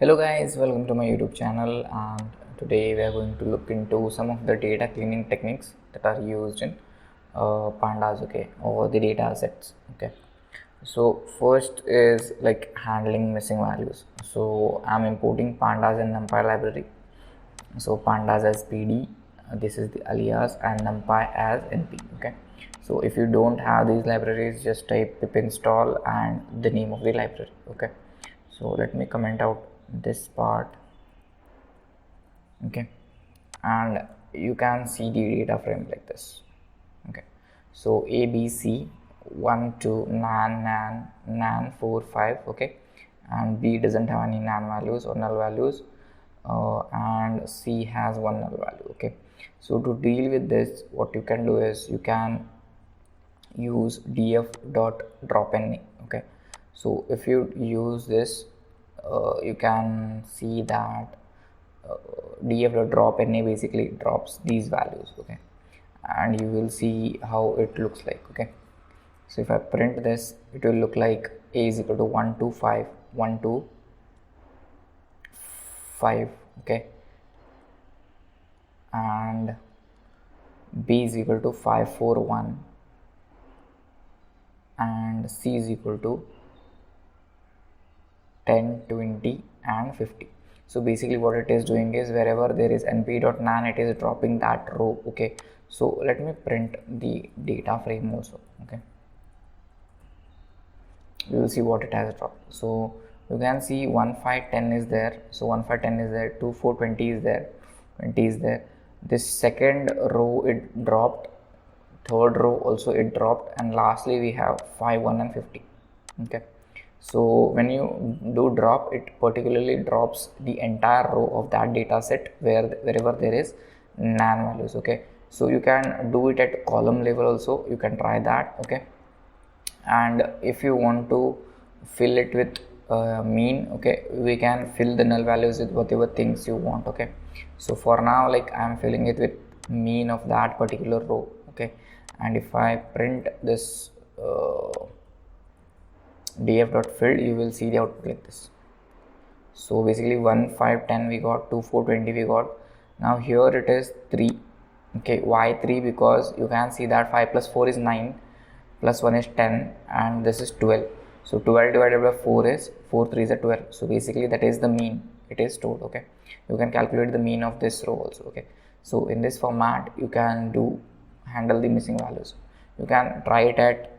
Hello guys, welcome to my YouTube channel, and today we are going to look into some of the data cleaning techniques that are used in Pandas, okay, or the data sets, okay. So first is like handling missing values. So I'm importing Pandas in NumPy library. So Pandas as PD, this is the alias, and NumPy as NP, okay. So if you don't have these libraries, just type pip install and the name of the library, okay. So let me comment out this part, okay, and you can see the data frame like this, okay. So ABC 1 2 nan 4 5, okay, and B doesn't have any nan values or null values, and C has one null value, okay. So to deal with this, what you can do is you can use df.dropNA, okay. So if you use this, you can see that df.dropNA basically drops these values, okay, and you will see how it looks like, okay. So if I print this, it will look like a is equal to 1 2 5 1 2 5, okay, and B is equal to 5 4 1, and C is equal to 10 20 and 50. So basically what it is doing is wherever there is np.nan, it is dropping that row, okay. So let me print the data frame also, okay. You will see what it has dropped. So you can see 1 5 10 is there, so 1 5 10 is there, 2 4 20 is there, 20 is there. This second row it dropped, third row also it dropped, and lastly we have 5 1 and 50, okay. So when you do drop, it particularly drops the entire row of that data set wherever there is nan values, okay. So you can do it at column level also, you can try that, okay. And if you want to fill it with mean, okay, we can fill the null values with whatever things you want, okay. So for now, like I am filling it with mean of that particular row, okay. And if I print this df.filled, you will see the output like this. So basically 1 5 10 we got, 2 4 20 we got. Now here it is 3, okay. Why 3? Because you can see that 5 plus 4 is 9, plus 1 is 10, and this is 12. So 12 divided by 4 is 4 3 is a 12. So basically that is the mean it is stored, okay. You can calculate the mean of this row also, okay. So in this format you can handle the missing values. You can try it at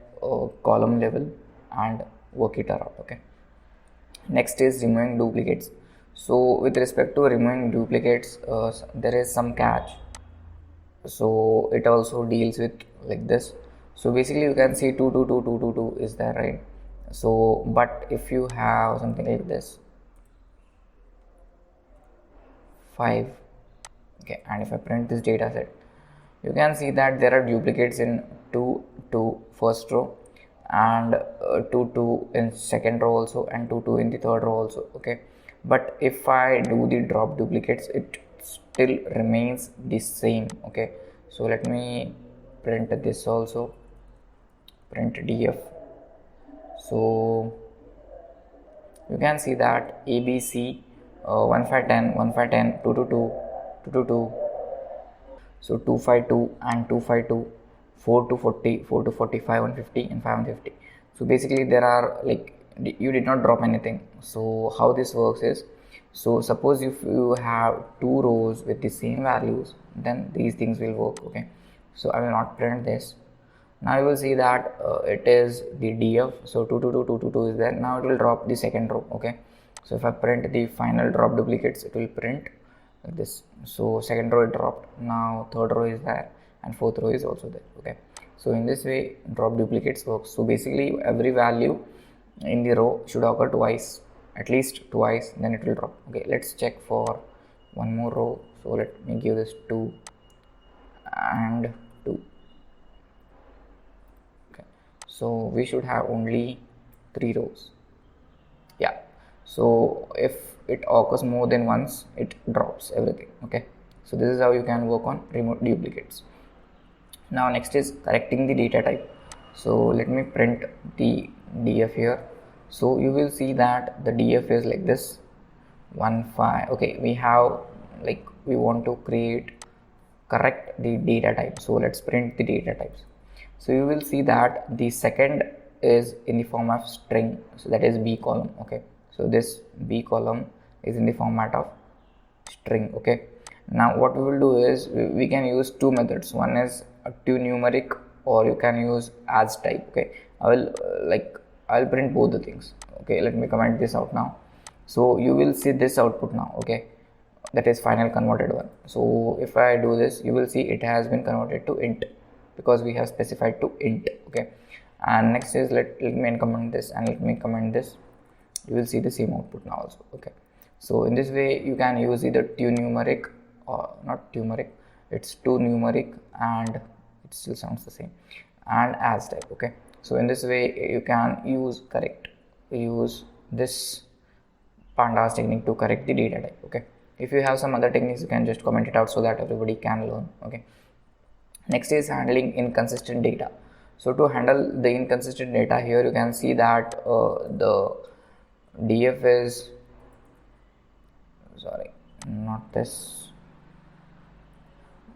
column level and work it out, okay. Next is removing duplicates. So with respect to removing duplicates, there is some catch. So it also deals with like this. So basically you can see 2 2 2 2 2 2 is there, right? So but if you have something like this 5, okay, and if I print this data set, you can see that there are duplicates in 2 2 first row, and 2 2 in second row also, and 2 2 in the third row also, okay. But if I do the drop duplicates, it still remains the same, okay. So let me print this also, print df. So you can see that ABC 1 5 10 1 5 10 2 2 2 2 2 2, so 2 5 2 and 2 5 2, 4 to 40, 4 to 45, 150 and 5 150. So basically there are like you did not drop anything. So how this works is, so suppose if you have two rows with the same values, then these things will work, okay. So I will not print this. Now you will see that it is the df. So 2 2 2 2 2 2 is there. Now it will drop the second row, okay. So if I print the final drop duplicates, it will print like this. So second row it dropped, now third row is there, and fourth row is also there, okay. So in this way drop duplicates works. So basically every value in the row should occur twice, at least twice, then it will drop, okay. Let's check for one more row. So let me give this 2 and 2, okay. So we should have only 3 rows, yeah. So if it occurs more than once, it drops everything, okay. So this is how you can work on remove duplicates. Now next is correcting the data type. So let me print the df here. So you will see that the df is like this, 1 5. Okay, we have, like, we want to correct the data type, so let's print the data types. So you will see that the second is in the form of string, so that is b column. Okay, so this b column is in the format of string. Okay, now what we will do is we can use two methods. One is a to numeric, or you can use as type. Okay, I will I'll print both the things. Okay, let me comment this out now. So you will see this output now. Okay, that is final converted one. So if I do this, you will see it has been converted to int, because we have specified to int. Okay, and next is let me comment this, and let me comment this. You will see the same output now also. Okay, so in this way you can use either to numeric or not numeric, it's to numeric, and it still sounds the same, and as type. Okay, so in this way you can use this pandas technique to correct the data type. Okay, if you have some other techniques, you can just comment it out so that everybody can learn. Okay, next is handling inconsistent data. So to handle the inconsistent data, here you can see that the df is, sorry, not this,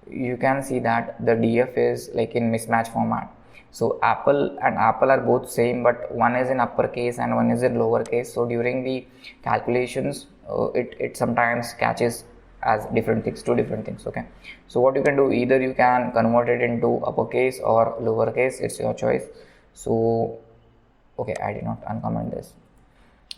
you can see that the df is like in mismatch format. So apple and apple are both same, but one is in uppercase and one is in lowercase. So during the calculations, it sometimes catches as different things, two different things. Okay, so what you can do, either you can convert it into uppercase or lowercase, it's your choice. So okay, I did not uncomment this.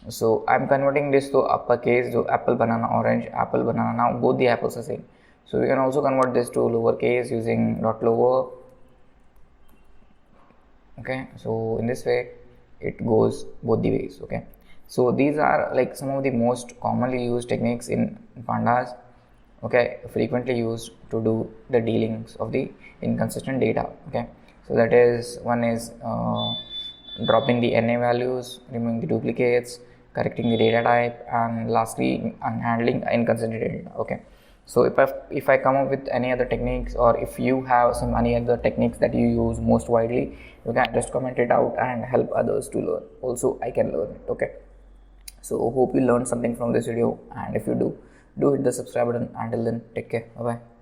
So I'm converting this to uppercase, so apple, banana, orange, apple, banana. Now both the apples are same. So we can also convert this to lowercase using dot lower. Okay, so in this way it goes both the ways. Okay, so these are like some of the most commonly used techniques in pandas. Okay, frequently used to do the dealings of the inconsistent data. Okay, so that is, one is dropping the NA values, removing the duplicates, correcting the data type, and lastly handling inconsistent data. Okay, so if I come up with any other techniques, or if you have some any other techniques that you use most widely, you can just comment it out and help others to learn. Also I can learn it. Okay, so hope you learned something from this video, and if you do hit the subscribe button. Until then, take care. Bye bye.